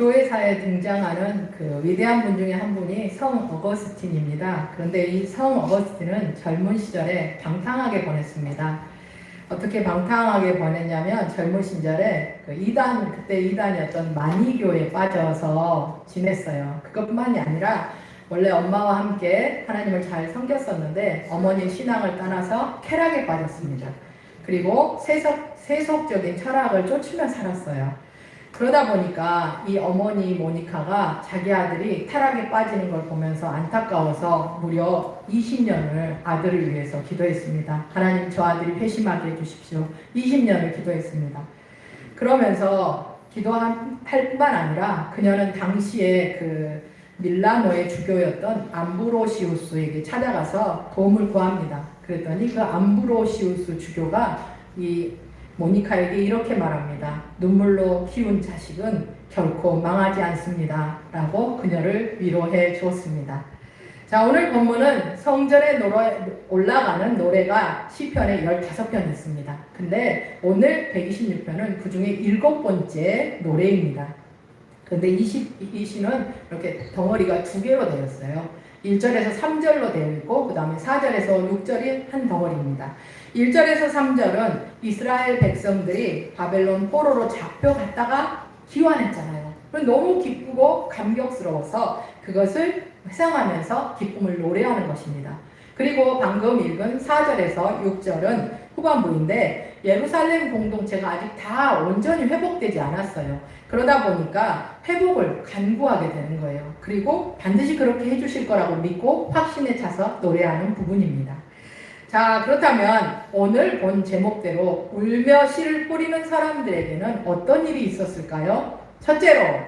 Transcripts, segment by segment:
교회사에 등장하는 그 위대한 분 중에 한 분이 성 어거스틴입니다. 그런데 이 성 어거스틴은 젊은 시절에 방탕하게 보냈습니다. 어떻게 방탕하게 보냈냐면 젊은 시절에 그때 이단이었던 마니교에 빠져서 지냈어요. 그것뿐만이 아니라 원래 엄마와 함께 하나님을 잘 섬겼었는데 어머니 신앙을 떠나서 쾌락에 빠졌습니다. 그리고 세속적인 철학을 쫓으며 살았어요. 그러다 보니까 이 어머니 모니카가 자기 아들이 타락에 빠지는 걸 보면서 안타까워서 무려 20년을 아들을 위해서 기도했습니다. 하나님, 저 아들이 회심하게 해주십시오. 20년을 기도했습니다. 그러면서 기도할 뿐만 아니라 그녀는 당시에 그 밀라노의 주교였던 암브로시우스에게 찾아가서 도움을 구합니다. 그랬더니 그 암브로시우스 주교가 이 모니카에게 이렇게 말합니다. 눈물로 키운 자식은 결코 망하지 않습니다. 라고 그녀를 위로해 주었습니다. 자, 오늘 본문은 성전에 올라가는 노래가 시편에 15편 있습니다. 근데 오늘 126편은 그 중에 7번째 노래입니다. 근데 이 시는 이렇게 덩어리가 2개로 되어 있어요. 1절에서 3절로 되어 있고 그 다음에 4절에서 6절이 한 덩어리입니다. 1절에서 3절은 이스라엘 백성들이 바벨론 포로로 잡혀갔다가 귀환했잖아요. 너무 기쁘고 감격스러워서 그것을 회상하면서 기쁨을 노래하는 것입니다. 그리고 방금 읽은 4절에서 6절은 후반부인데 예루살렘 공동체가 아직 다 온전히 회복되지 않았어요. 그러다 보니까 회복을 간구하게 되는 거예요. 그리고 반드시 그렇게 해주실 거라고 믿고 확신에 차서 노래하는 부분입니다. 자, 그렇다면 오늘 본 제목대로 울며 씨를 뿌리는 사람들에게는 어떤 일이 있었을까요? 첫째로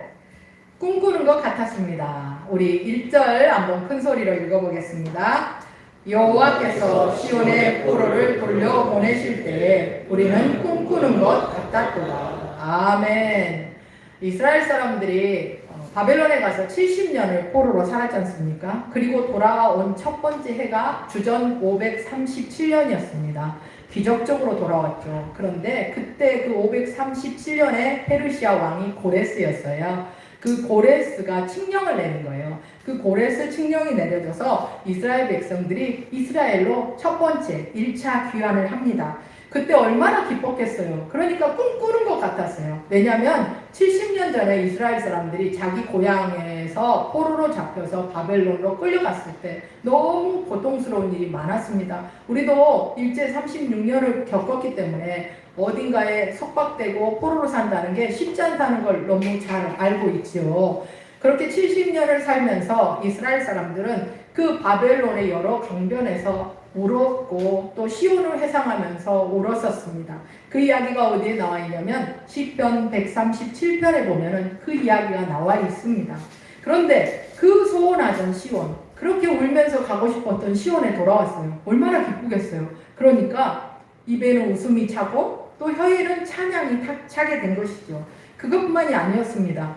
꿈꾸는 것 같았습니다. 우리 1절 한번 큰 소리로 읽어보겠습니다. 여호와께서 시온의 포로를 돌려보내실 때에 우리는 꿈꾸는 것 같았도다. 아멘. 이스라엘 사람들이 바벨론에 가서 70년을 포로로 살았지 않습니까? 그리고 돌아온 첫 번째 해가 주전 537년이었습니다. 기적적으로 돌아왔죠. 그런데 그때 그 537년에 페르시아 왕이 고레스였어요. 그 고레스가 칙령을 내린 거예요. 그 고레스 칙령이 내려져서 이스라엘 백성들이 이스라엘로 첫 번째 1차 귀환을 합니다. 그때 얼마나 기뻤겠어요. 그러니까 꿈꾸는 것 같았어요. 왜냐하면 70년 전에 이스라엘 사람들이 자기 고향에서 포로로 잡혀서 바벨론으로 끌려갔을 때 너무 고통스러운 일이 많았습니다. 우리도 일제 36년을 겪었기 때문에 어딘가에 속박되고 포로로 산다는 게 쉽지 않다는 걸 너무 잘 알고 있지요. 그렇게 70년을 살면서 이스라엘 사람들은 그 바벨론의 여러 강변에서 울었고 또 시온을 회상하면서 울었었습니다. 그 이야기가 어디에 나와 있냐면 시편 137편에 보면은 그 이야기가 나와 있습니다. 그런데 그 소원하던 시온, 그렇게 울면서 가고 싶었던 시온에 돌아왔어요. 얼마나 기쁘겠어요. 그러니까 입에는 웃음이 차고 또 혀에는 찬양이 차게 된 것이죠. 그것뿐만이 아니었습니다.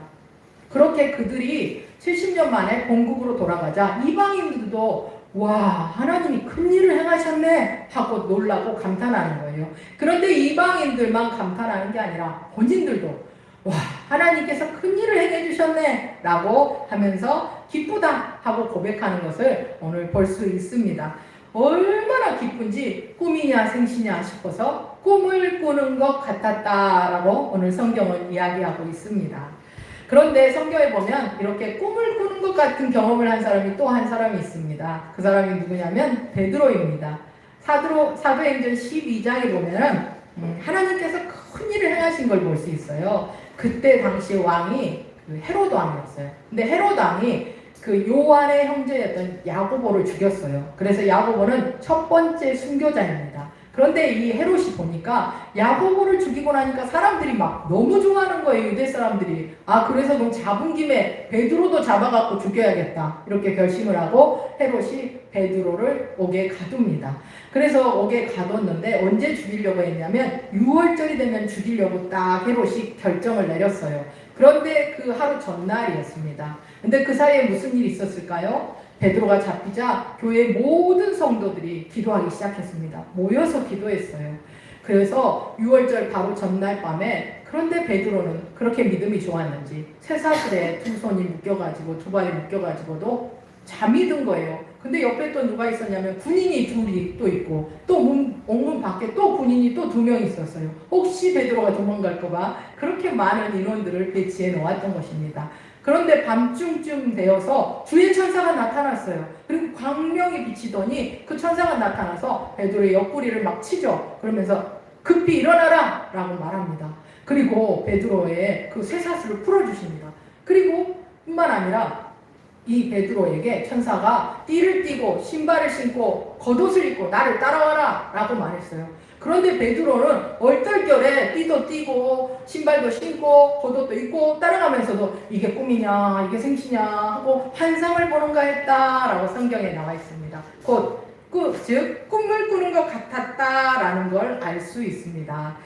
그렇게 그들이 70년 만에 본국으로 돌아가자 이방인들도 와, 하나님이 큰 일을 행하셨네 하고 놀라고 감탄하는 거예요. 그런데 이방인들만 감탄하는 게 아니라 본인들도 와, 하나님께서 큰 일을 행해 주셨네 라고 하면서 기쁘다 하고 고백하는 것을 오늘 볼 수 있습니다. 얼마나 기쁜지 꿈이냐 생시냐 싶어서 꿈을 꾸는 것 같았다라고 오늘 성경은 이야기하고 있습니다. 그런데 성경에 보면 이렇게 꿈을 꾸는 것 같은 경험을 한 사람이 또 한 사람이 있습니다. 그 사람이 누구냐면 베드로입니다. 사도행전 12장에 보면 하나님께서 큰 일을 행하신 걸 볼 수 있어요. 그때 당시 왕이 헤롯 왕이었어요. 근데 헤롯 왕이 그 요한의 형제였던 야고보를 죽였어요. 그래서 야고보는 첫 번째 순교자입니다. 그런데 이 헤롯이 보니까 야고보를 죽이고 나니까 사람들이 막 너무 좋아하는 거예요. 유대 사람들이. 아, 그래서 그럼 잡은 김에 베드로도 잡아갖고 죽여야겠다. 이렇게 결심을 하고 헤롯이 베드로를 옥에 가둡니다. 그래서 옥에 가뒀는데 언제 죽이려고 했냐면 6월절이 되면 죽이려고 딱 헤롯이 결정을 내렸어요. 그런데 그 하루 전날이었습니다. 근데 그 사이에 무슨 일이 있었을까요? 베드로가 잡히자 교회 모든 성도들이 기도하기 시작했습니다. 모여서 기도했어요. 그래서 6월절 바로 전날 밤에, 그런데 베드로는 그렇게 믿음이 좋았는지 쇠사슬에 두 손이 묶여가지고 두 발이 묶여가지고도 잠이 든 거예요. 근데 옆에 또 누가 있었냐면 군인이 둘이 또 있고, 또 옥문 밖에 또 군인이 또 2명 있었어요. 혹시 베드로가 도망갈까봐 그렇게 많은 인원들을 배치해 놓았던 것입니다. 그런데 밤중쯤 되어서 주의 천사가 나타났어요. 그리고 광명이 비치더니 그 천사가 나타나서 베드로의 옆구리를 막 치죠. 그러면서 급히 일어나라! 라고 말합니다. 그리고 베드로의 그 쇠사슬을 풀어주십니다. 그리고 뿐만 아니라 이 베드로에게 천사가 띠를 띠고 신발을 신고 겉옷을 입고 나를 따라와라! 라고 말했어요. 그런데 베드로는 얼떨결에 띠도 띠고 신발도 신고 겉옷도 입고 따라가면서도 이게 꿈이냐 이게 생시냐 하고 환상을 보는가 했다라고 성경에 나와 있습니다. 즉 꿈을 꾸는 것 같았다라는 걸 알 수 있습니다.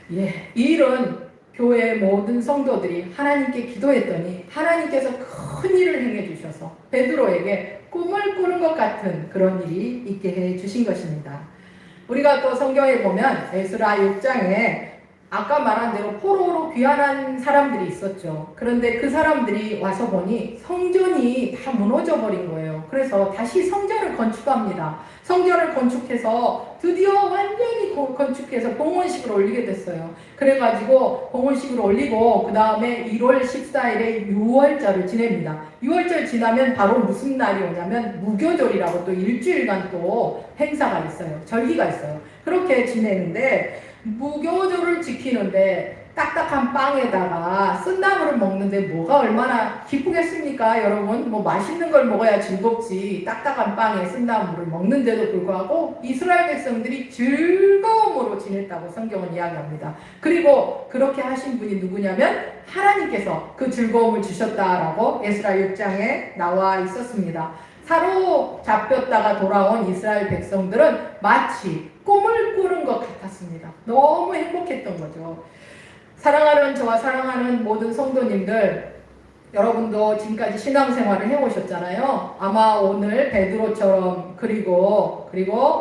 이 일은 교회의 모든 성도들이 하나님께 기도했더니 하나님께서 큰 일을 행해 주셔서 베드로에게 꿈을 꾸는 것 같은 그런 일이 있게 해 주신 것입니다. 우리가 또 성경에 보면 에스라 6장에 아까 말한 대로 포로로 귀환한 사람들이 있었죠. 그런데 그 사람들이 와서 보니 성전이 다 무너져 버린 거예요. 그래서 다시 성전을 건축합니다. 성전을 건축해서 드디어 완전히 건축해서 봉헌식을 올리게 됐어요. 그래가지고 봉헌식을 올리고 그 다음에 1월 14일에 6월절을 지냅니다. 6월절 지나면 바로 무슨 날이 오냐면 무교절이라고 또 일주일간 또 행사가 있어요. 절기가 있어요. 그렇게 지내는데 무교절을 지키는데 딱딱한 빵에다가 쓴나물을 먹는데 뭐가 얼마나 기쁘겠습니까? 여러분, 뭐 맛있는 걸 먹어야 즐겁지 딱딱한 빵에 쓴나물을 먹는데도 불구하고 이스라엘 백성들이 즐거움으로 지냈다고 성경은 이야기합니다. 그리고 그렇게 하신 분이 누구냐면 하나님께서 그 즐거움을 주셨다라고 에스라 6장에 나와 있었습니다. 사로잡혔다가 돌아온 이스라엘 백성들은 마치 꿈을 꾸는 것 같았습니다. 너무 행복했던 거죠. 사랑하는 저와 사랑하는 모든 성도님들, 여러분도 지금까지 신앙생활을 해오셨잖아요. 아마 오늘 베드로처럼 그리고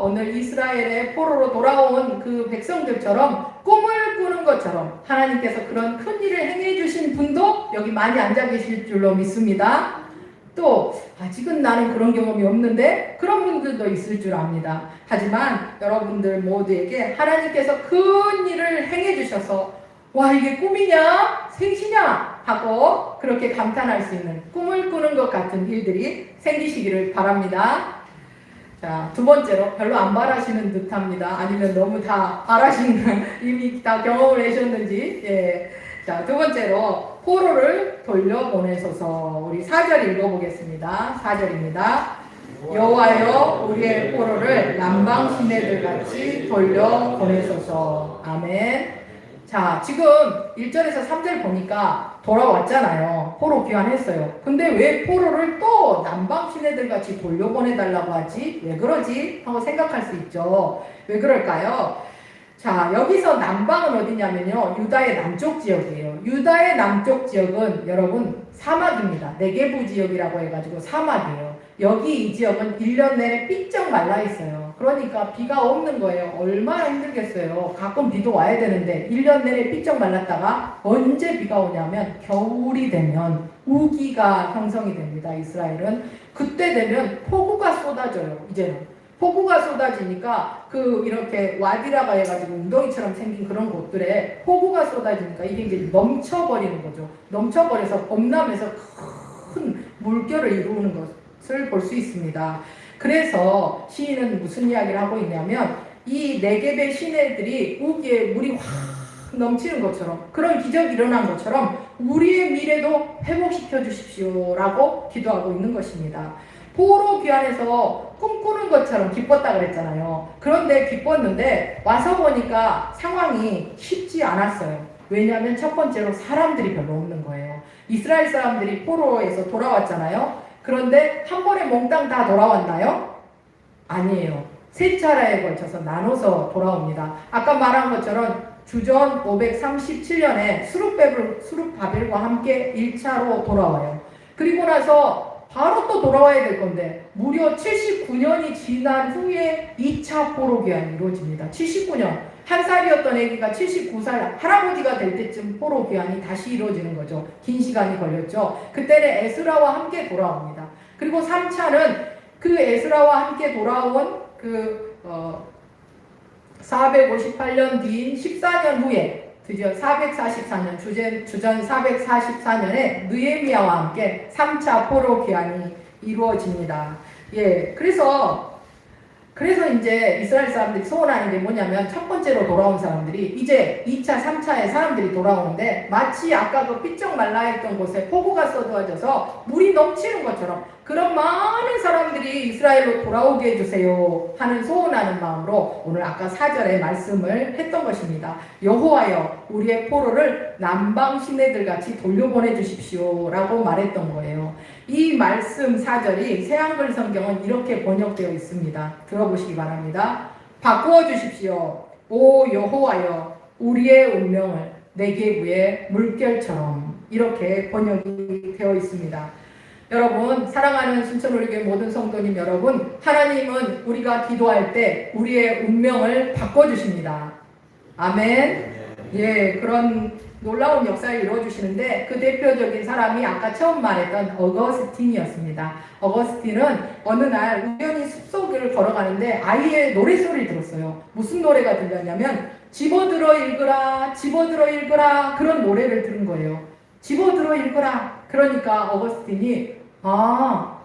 오늘 이스라엘의 포로로 돌아온 그 백성들처럼 꿈을 꾸는 것처럼 하나님께서 그런 큰 일을 행해 주신 분도 여기 많이 앉아 계실 줄로 믿습니다. 또 아직은 나는 그런 경험이 없는데 그런 분들도 있을 줄 압니다. 하지만 여러분들 모두에게 하나님께서 큰 일을 행해 주셔서 와 이게 꿈이냐 생시냐 하고 그렇게 감탄할 수 있는 꿈을 꾸는 것 같은 일들이 생기시기를 바랍니다. 자, 두 번째로 별로 안 바라시는 듯합니다. 아니면 너무 다 바라시는 이미 다 경험을 하셨는지. 예. 자, 두 번째로 포로를 돌려보내소서. 우리 4절 읽어보겠습니다. 4절입니다. 여호와여 우리의 포로를 남방 시내들 같이 돌려보내소서. 아멘. 자, 지금 1절에서 3절 보니까 돌아왔잖아요. 포로 귀환했어요. 근데 왜 포로를 또 남방 시내들 같이 돌려보내달라고 하지? 왜 그러지? 하고 생각할 수 있죠. 왜 그럴까요? 자, 여기서 남방은 어디냐면요. 유다의 남쪽 지역이에요. 유다의 남쪽 지역은 여러분 사막입니다. 네게부 지역이라고 해가지고 사막이에요. 여기 이 지역은 1년 내내 삐쩍 말라 있어요. 그러니까 비가 없는 거예요. 얼마나 힘들겠어요. 가끔 비도 와야 되는데 1년 내내 삐쩍 말랐다가 언제 비가 오냐면 겨울이 되면 우기가 형성이 됩니다. 이스라엘은. 그때 되면 폭우가 쏟아져요. 이제는. 폭우가 쏟아지니까 이렇게 와디라가 해가지고 웅덩이처럼 생긴 그런 곳들에 폭우가 쏟아지니까 이게 이제 넘쳐버리는 거죠. 넘쳐버려서 범람해서 큰 물결을 이루는 것을 볼 수 있습니다. 그래서 시인은 무슨 이야기를 하고 있냐면 이 네겝의 시내들이 우기에 물이 확 넘치는 것처럼 그런 기적이 일어난 것처럼 우리의 미래도 회복시켜 주십시오 라고 기도하고 있는 것입니다. 포로 귀환해서 꿈꾸는 것처럼 기뻤다 그랬잖아요. 그런데 기뻤는데 와서 보니까 상황이 쉽지 않았어요. 왜냐하면 첫 번째로 사람들이 별로 없는 거예요. 이스라엘 사람들이 포로에서 돌아왔잖아요. 그런데 한 번에 몽땅 다 돌아왔나요? 아니에요. 세 차례에 걸쳐서 나눠서 돌아옵니다. 아까 말한 것처럼 주전 537년에 수룹바벨과 함께 1차로 돌아와요. 그리고 나서 바로 또 돌아와야 될 건데 무려 79년이 지난 후에 2차 포로 귀환이 이루어집니다. 79년. 한 살이었던 아기가 79살 할아버지가 될 때쯤 포로 귀환이 다시 이루어지는 거죠. 긴 시간이 걸렸죠. 그때는 에스라와 함께 돌아옵니다. 그리고 3차는 그 에스라와 함께 돌아온 458년 뒤인 14년 후에 드디어 444년 주전 444년에 느헤미야와 함께 3차 포로 귀환이 이루어집니다. 예, 그래서 이제 이스라엘 사람들이 소원하는 게 뭐냐면 첫 번째로 돌아온 사람들이 이제 2차, 3차에 사람들이 돌아오는데 마치 아까 그 삐쩍 말라있던 곳에 폭우가 쏟아져서 물이 넘치는 것처럼 그런 많은 사람들이 이스라엘로 돌아오게 해주세요 하는 소원하는 마음으로 오늘 아까 4절에 말씀을 했던 것입니다. 여호와여 우리의 포로를 남방 시내들 같이 돌려보내 주십시오 라고 말했던 거예요. 이 말씀 4절이 새한글 성경은 이렇게 번역되어 있습니다. 들어보시기 바랍니다. 바꾸어 주십시오. 오 여호와여 우리의 운명을 내게 물결처럼 이렇게 번역이 되어 있습니다. 여러분 사랑하는 순천우리교회 모든 성도님 여러분, 하나님은 우리가 기도할 때 우리의 운명을 바꿔주십니다. 아멘. 예, 그런 놀라운 역사를 이루어주시는데 그 대표적인 사람이 아까 처음 말했던 어거스틴이었습니다. 어거스틴은 어느 날 우연히 숲속을 걸어가는데 아이의 노래소리를 들었어요. 무슨 노래가 들렸냐면 집어들어 읽으라 집어들어 읽으라 그런 노래를 들은 거예요. 집어들어 읽으라. 그러니까 어거스틴이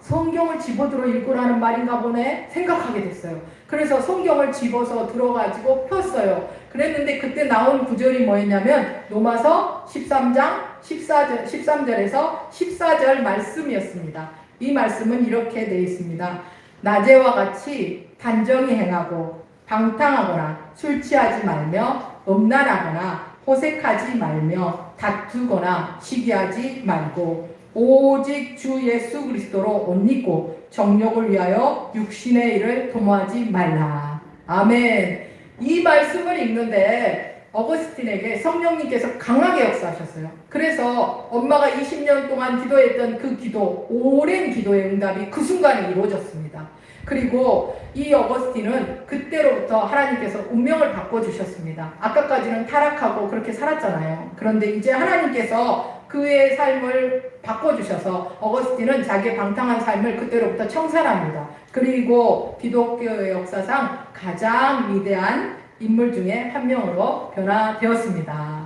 성경을 집어들어 읽으라는 말인가 보네 생각하게 됐어요. 그래서 성경을 집어서 들어가지고 폈어요. 그랬는데 그때 나온 구절이 뭐였냐면 로마서 13장 13절에서 14절 말씀이었습니다. 이 말씀은 이렇게 되어 있습니다. 낮에와 같이 단정히 행하고 방탕하거나 술 취하지 말며 음란하거나 호색하지 말며 다투거나 시기하지 말고 오직 주 예수 그리스도로 옷 입고 정욕을 위하여 육신의 일을 도모하지 말라. 아멘. 이 말씀을 읽는데 어거스틴에게 성령님께서 강하게 역사하셨어요. 그래서 엄마가 20년 동안 기도했던 그 기도, 오랜 기도의 응답이 그 순간에 이루어졌습니다. 그리고 이 어거스틴은 그때로부터 하나님께서 운명을 바꿔주셨습니다. 아까까지는 타락하고 그렇게 살았잖아요. 그런데 이제 하나님께서 그의 삶을 바꿔주셔서 어거스틴은 자기의 방탕한 삶을 그때로부터 청산합니다. 그리고 기독교의 역사상 가장 위대한 인물 중에 한 명으로 변화되었습니다.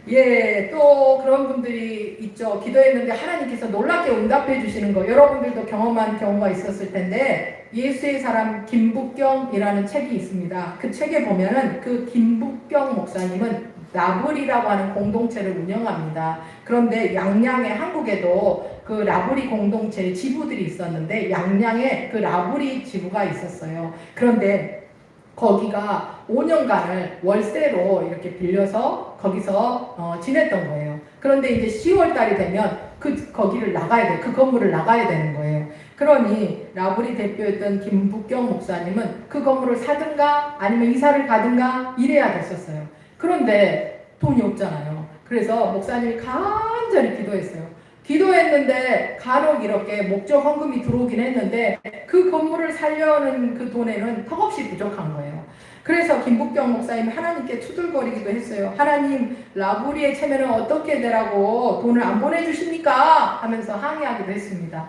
예, 또 그런 분들이 있죠. 기도했는데 하나님께서 놀랍게 응답해 주시는 거 여러분들도 경험한 경우가 있었을 텐데 예수의 사람 김북경이라는 책이 있습니다. 그 책에 보면은 그 김북경 목사님은 라브리라고 하는 공동체를 운영합니다. 그런데 양양에 한국에도 그 라브리 공동체 지부들이 있었는데 양양에 그 라브리 지부가 있었어요. 그런데 거기가 5년간을 월세로 이렇게 빌려서 거기서 지냈던 거예요. 그런데 이제 10월 달이 되면 거기를 나가야 돼. 그 건물을 나가야 되는 거예요. 그러니 라브리 대표였던 김북경 목사님은 그 건물을 사든가 아니면 이사를 가든가 이래야 됐었어요. 그런데 돈이 없잖아요. 그래서 목사님이 간절히 기도했어요. 기도했는데 간혹 이렇게 목적 헌금이 들어오긴 했는데 그 건물을 살려는 그 돈에는 턱없이 부족한 거예요. 그래서 김북경 목사님이 하나님께 투덜거리기도 했어요. 하나님, 라브리의 체면은 어떻게 되라고 돈을 안 보내주십니까? 하면서 항의하기도 했습니다.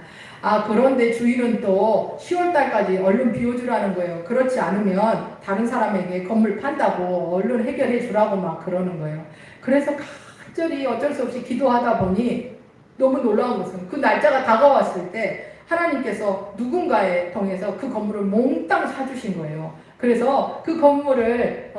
그런데 주인은 또 10월달까지 얼른 비워주라는 거예요. 그렇지 않으면 다른 사람에게 건물 판다고 얼른 해결해 주라고 막 그러는 거예요. 그래서 간절히 어쩔 수 없이 기도하다 보니 너무 놀라운 것은 그 날짜가 다가왔을 때 하나님께서 누군가에 통해서 그 건물을 몽땅 사주신 거예요. 그래서 그 건물을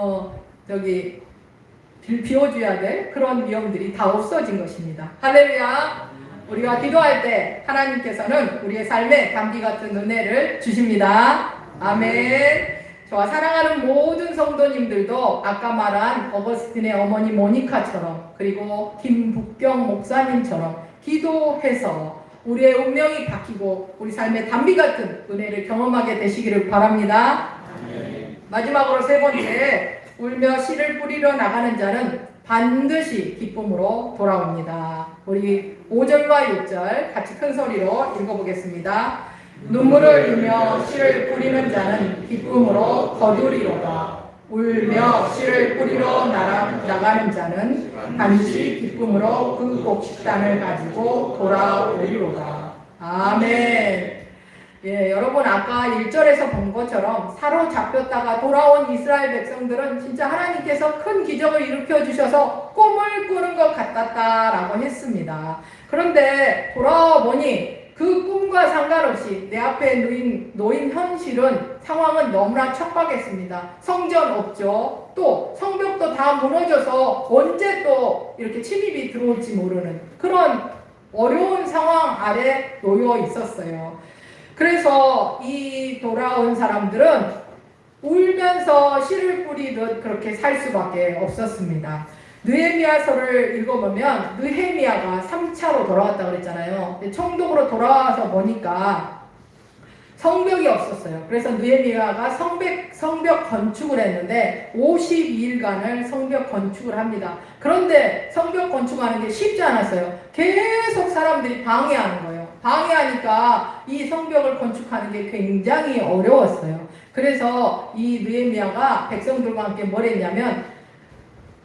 비워줘야 될 그런 위험들이 다 없어진 것입니다. 할렐루야. 우리가 기도할 때 하나님께서는 우리의 삶에 담비 같은 은혜를 주십니다. 아멘. 저와 사랑하는 모든 성도님들도 아까 말한 어거스틴의 어머니 모니카처럼 그리고 김북경 목사님처럼 기도해서 우리의 운명이 바뀌고 우리 삶의 담비 같은 은혜를 경험하게 되시기를 바랍니다. 마지막으로 세 번째, 울며 씨를 뿌리러 나가는 자는 반드시 기쁨으로 돌아옵니다. 우리 5절과 6절 같이 큰 소리로 읽어보겠습니다. 눈물을 흘리며 씨를 뿌리는 자는 기쁨으로 거두리로다. 울며 씨를 뿌리러 나가는 자는 반드시 기쁨으로 그 곡식단을 가지고 돌아오리로다. 아멘. 예, 여러분 아까 1절에서 본 것처럼 사로잡혔다가 돌아온 이스라엘 백성들은 진짜 하나님께서 큰 기적을 일으켜 주셔서 꿈을 꾸는 것 같았다라고 했습니다. 그런데 돌아와 보니 그 꿈과 상관없이 내 앞에 놓인 현실은 상황은 너무나 척박했습니다. 성전 없죠. 또 성벽도 다 무너져서 언제 또 이렇게 침입이 들어올지 모르는 그런 어려운 상황 아래 놓여 있었어요. 그래서 이 돌아온 사람들은 울면서 씨를 뿌리듯 그렇게 살 수밖에 없었습니다. 느헤미야서를 읽어보면 느헤미야가 3차로 돌아왔다고 그랬잖아요. 총독으로 돌아와서 보니까 성벽이 없었어요. 그래서 느헤미야가 성벽 건축을 했는데 52일간을 성벽 건축을 합니다. 그런데 성벽 건축하는 게 쉽지 않았어요. 계속 사람들이 방해하는 거예요. 방해하니까 이 성벽을 건축하는 게 굉장히 어려웠어요. 그래서 이 느헤미야가 백성들과 함께 뭘 했냐면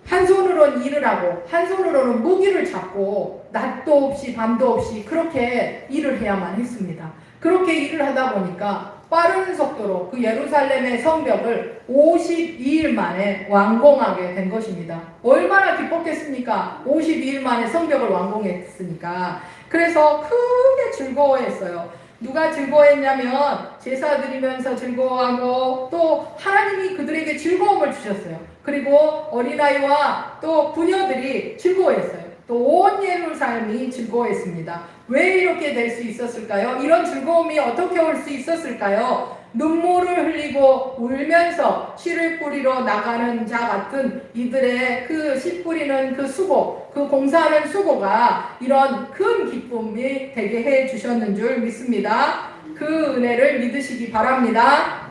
한 손으로는 일을 하고 한 손으로는 무기를 잡고 낮도 없이 밤도 없이 그렇게 일을 해야만 했습니다. 그렇게 일을 하다 보니까 빠른 속도로 그 예루살렘의 성벽을 52일 만에 완공하게 된 것입니다. 얼마나 기뻤겠습니까? 52일 만에 성벽을 완공했으니까. 그래서 크게 즐거워했어요. 누가 즐거워했냐면 제사 드리면서 즐거워하고 또 하나님이 그들에게 즐거움을 주셨어요. 그리고 어린아이와 또 부녀들이 즐거워했어요. 또 온 예루살렘이 즐거워했습니다. 왜 이렇게 될 수 있었을까요? 이런 즐거움이 어떻게 올 수 있었을까요? 눈물을 흘리고 울면서 씨를 뿌리러 나가는 자 같은 이들의 그 씨 뿌리는 그 수고, 그 공사하는 수고가 이런 큰 기쁨이 되게 해 주셨는 줄 믿습니다. 그 은혜를 믿으시기 바랍니다.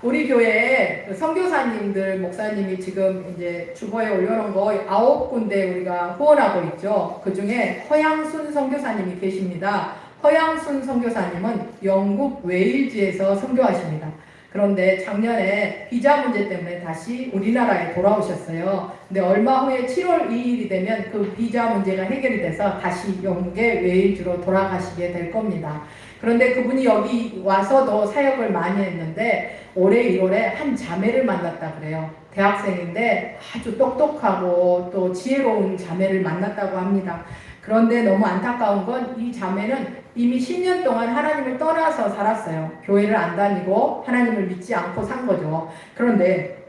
우리 교회에 선교사님들, 목사님이 지금 이제 주보에 올려놓은 거 9군데 우리가 후원하고 있죠. 그 중에 허양순 선교사님이 계십니다. 허양순 선교사님은 영국 웨일즈에서 선교하십니다. 그런데 작년에 비자 문제 때문에 다시 우리나라에 돌아오셨어요. 근데 얼마 후에 7월 2일이 되면 그 비자 문제가 해결이 돼서 다시 영국의 웨일즈로 돌아가시게 될 겁니다. 그런데 그분이 여기 와서도 사역을 많이 했는데 올해 1월에 한 자매를 만났다 그래요. 대학생인데 아주 똑똑하고 또 지혜로운 자매를 만났다고 합니다. 그런데 너무 안타까운 건 이 자매는 이미 10년 동안 하나님을 떠나서 살았어요. 교회를 안 다니고 하나님을 믿지 않고 산 거죠. 그런데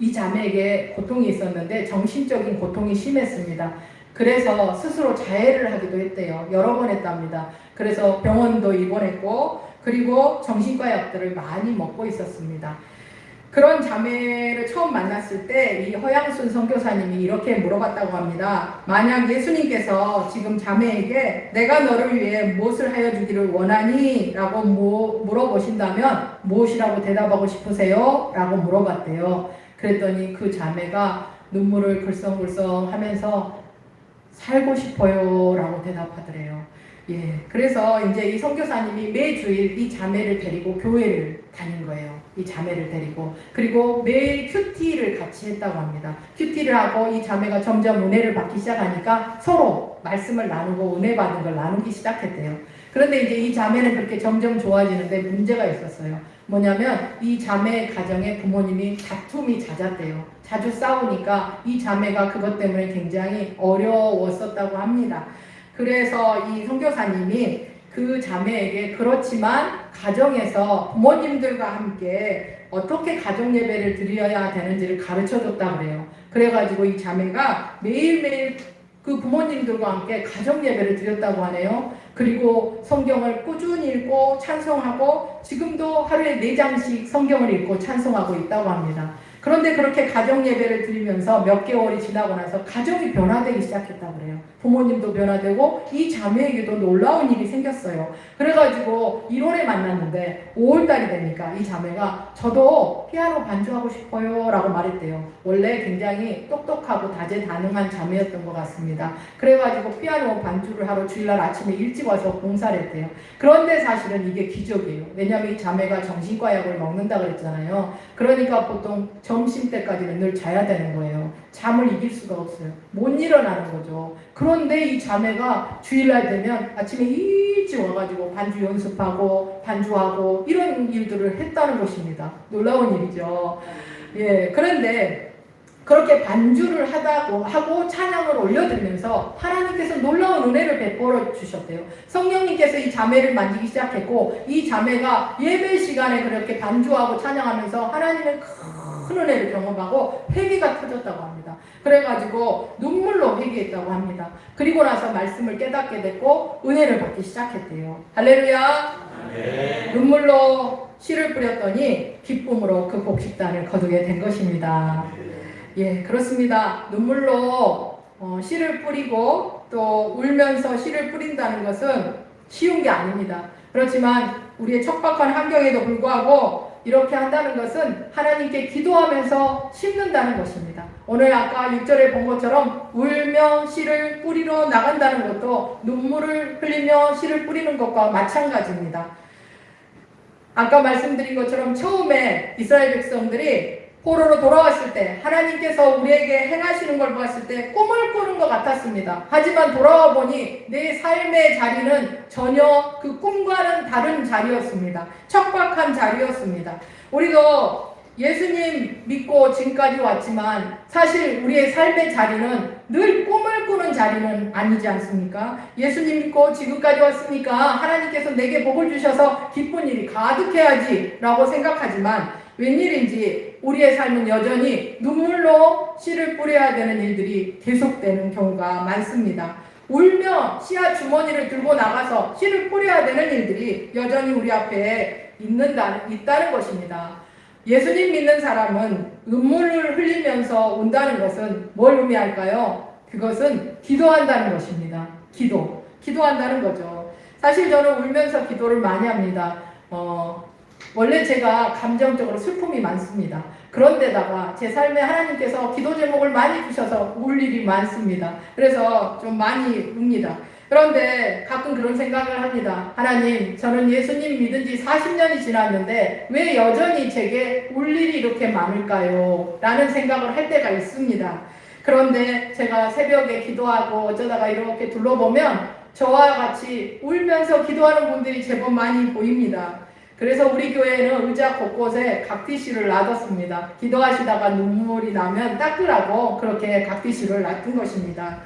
이 자매에게 고통이 있었는데 정신적인 고통이 심했습니다. 그래서 스스로 자해를 하기도 했대요. 여러 번 했답니다. 그래서 병원도 입원했고 그리고 정신과 약들을 많이 먹고 있었습니다. 그런 자매를 처음 만났을 때 이 허양순 선교사님이 이렇게 물어봤다고 합니다. 만약 예수님께서 지금 자매에게 내가 너를 위해 무엇을 하여 주기를 원하니? 라고 물어보신다면 무엇이라고 대답하고 싶으세요? 라고 물어봤대요. 그랬더니 그 자매가 눈물을 글썽글썽 하면서 살고 싶어요 라고 대답하더래요. 예, 그래서 이제 이 선교사님이 매주일 이 자매를 데리고 교회를 다닌 거예요. 이 자매를 데리고. 그리고 매일 큐티를 같이 했다고 합니다. 큐티를 하고 이 자매가 점점 은혜를 받기 시작하니까 서로 말씀을 나누고 은혜 받은 걸 나누기 시작했대요. 그런데 이제 이 자매는 그렇게 점점 좋아지는데 문제가 있었어요. 뭐냐면 이 자매의 가정에 부모님이 다툼이 잦았대요. 자주 싸우니까 이 자매가 그것 때문에 굉장히 어려웠었다고 합니다. 그래서 이 선교사님이 그 자매에게 그렇지만 가정에서 부모님들과 함께 어떻게 가정 예배를 드려야 되는지를 가르쳐 줬다 그래요. 그래가지고 이 자매가 매일매일 그 부모님들과 함께 가정 예배를 드렸다고 하네요. 그리고 성경을 꾸준히 읽고 찬송하고 지금도 하루에 4장씩 성경을 읽고 찬송하고 있다고 합니다. 그런데 그렇게 가정 예배를 드리면서 몇 개월이 지나고 나서 가정이 변화되기 시작했다고 그래요. 부모님도 변화되고 이 자매에게도 놀라운 일이 생겼어요. 그래가지고 1월에 만났는데 5월달이 되니까 이 자매가 저도 피아노 반주하고 싶어요 라고 말했대요. 원래 굉장히 똑똑하고 다재다능한 자매였던 것 같습니다. 그래가지고 피아노 반주를 하러 주일날 아침에 일찍 와서 봉사를 했대요. 그런데 사실은 이게 기적이에요. 왜냐하면 이 자매가 정신과 약을 먹는다 그랬잖아요. 그러니까 보통 점심 때까지는 늘 자야 되는 거예요. 잠을 이길 수가 없어요. 못 일어나는 거죠. 그런데 이 자매가 주일날 되면 아침에 일찍 와가지고 반주 연습하고 반주하고 이런 일들을 했다는 것입니다. 놀라운 일이죠. 예, 그런데 그렇게 반주를 하고 찬양을 올려드리면서 하나님께서 놀라운 은혜를 베풀어 주셨대요. 성령님께서 이 자매를 만지기 시작했고 이 자매가 예배 시간에 그렇게 반주하고 찬양하면서 하나님의 큰 은혜를 경험하고 회개가 터졌다고 합니다. 그래가지고 눈물로 회개했다고 합니다. 그리고 나서 말씀을 깨닫게 됐고 은혜를 받기 시작했대요. 할렐루야. 네. 눈물로 씨를 뿌렸더니 기쁨으로 그 곡식단을 거두게 된 것입니다. 예, 그렇습니다. 눈물로 씨를 뿌리고 또 울면서 씨를 뿌린다는 것은 쉬운 게 아닙니다. 그렇지만 우리의 척박한 환경에도 불구하고 이렇게 한다는 것은 하나님께 기도하면서 심는다는 것입니다. 오늘 아까 6절에 본 것처럼 울며 씨를 뿌리러 나간다는 것도 눈물을 흘리며 씨를 뿌리는 것과 마찬가지입니다. 아까 말씀드린 것처럼 처음에 이스라엘 백성들이 포로로 돌아왔을 때 하나님께서 우리에게 행하시는 걸 보았을 때 꿈을 꾸는 것 같았습니다. 하지만 돌아와 보니 내 삶의 자리는 전혀 그 꿈과는 다른 자리였습니다. 척박한 자리였습니다. 우리도 예수님 믿고 지금까지 왔지만 사실 우리의 삶의 자리는 늘 꿈을 꾸는 자리는 아니지 않습니까? 예수님 믿고 지금까지 왔으니까 하나님께서 내게 복을 주셔서 기쁜 일이 가득해야지 라고 생각하지만 웬일인지 우리의 삶은 여전히 눈물로 씨를 뿌려야 되는 일들이 계속되는 경우가 많습니다. 울며 씨앗 주머니를 들고 나가서 씨를 뿌려야 되는 일들이 여전히 우리 앞에 있다는 것입니다. 예수님 믿는 사람은 눈물을 흘리면서 운다는 것은 뭘 의미할까요? 그것은 기도한다는 것입니다. 기도한다는 거죠. 사실 저는 울면서 기도를 많이 합니다. 원래 제가 감정적으로 슬픔이 많습니다. 그런데다가 제 삶에 하나님께서 기도 제목을 많이 주셔서 울 일이 많습니다. 그래서 좀 많이 웁니다. 그런데 가끔 그런 생각을 합니다. 하나님, 저는 예수님 믿은 지 40년이 지났는데 왜 여전히 제게 울 일이 이렇게 많을까요? 라는 생각을 할 때가 있습니다. 그런데 제가 새벽에 기도하고 어쩌다가 이렇게 둘러보면 저와 같이 울면서 기도하는 분들이 제법 많이 보입니다. 그래서 우리 교회는 의자 곳곳에 각티슈를 놔뒀습니다. 기도하시다가 눈물이 나면 닦으라고 그렇게 각티슈를 놔둔 것입니다.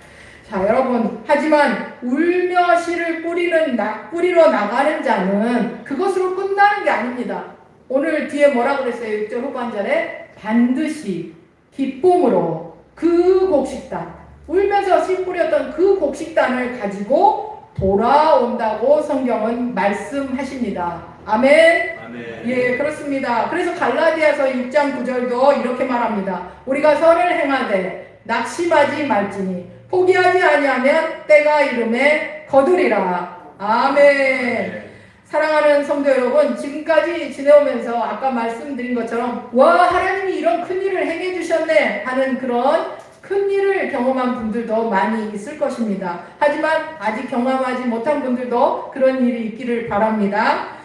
자, 여러분, 하지만 울며 씨를 뿌리러 나가는 자는 그것으로 끝나는 게 아닙니다. 오늘 뒤에 뭐라 그랬어요? 6절 후반절에 반드시 기쁨으로 그 곡식단, 울면서 씨 뿌렸던 그 곡식단을 가지고 돌아온다고 성경은 말씀하십니다. 아멘. 아멘. 예, 그렇습니다. 그래서 갈라디아서 6장 9절도 이렇게 말합니다. 우리가 선을 행하되 낙심하지 말지니 포기하지 아니하면 때가 이름에 거두리라. 아멘. 사랑하는 성도 여러분, 지금까지 지내오면서 아까 말씀드린 것처럼 와, 하나님이 이런 큰일을 행해 주셨네 하는 그런 큰일을 경험한 분들도 많이 있을 것입니다. 하지만 아직 경험하지 못한 분들도 그런 일이 있기를 바랍니다.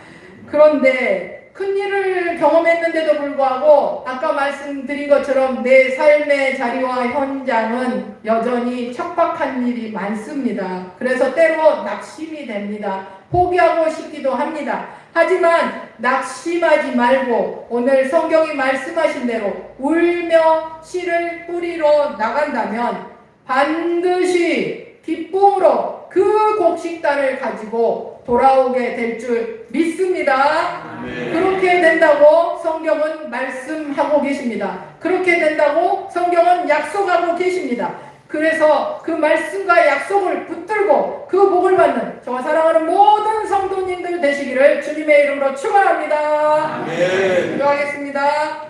그런데 큰일을 경험했는데도 불구하고 아까 말씀드린 것처럼 내 삶의 자리와 현장은 여전히 척박한 일이 많습니다. 그래서 때로 낙심이 됩니다. 포기하고 싶기도 합니다. 하지만 낙심하지 말고 오늘 성경이 말씀하신 대로 울며 씨를 뿌리러 나간다면 반드시 기쁨으로 그 곡식단을 가지고 돌아오게 될 줄 믿습니다. 아멘. 그렇게 된다고 성경은 말씀하고 계십니다. 그렇게 된다고 성경은 약속하고 계십니다. 그래서 그 말씀과 약속을 붙들고 그 복을 받는 저와 사랑하는 모든 성도님들 되시기를 주님의 이름으로 축원합니다. 아멘. 기도하겠습니다.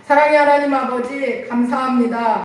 사랑의 하나님 아버지 감사합니다.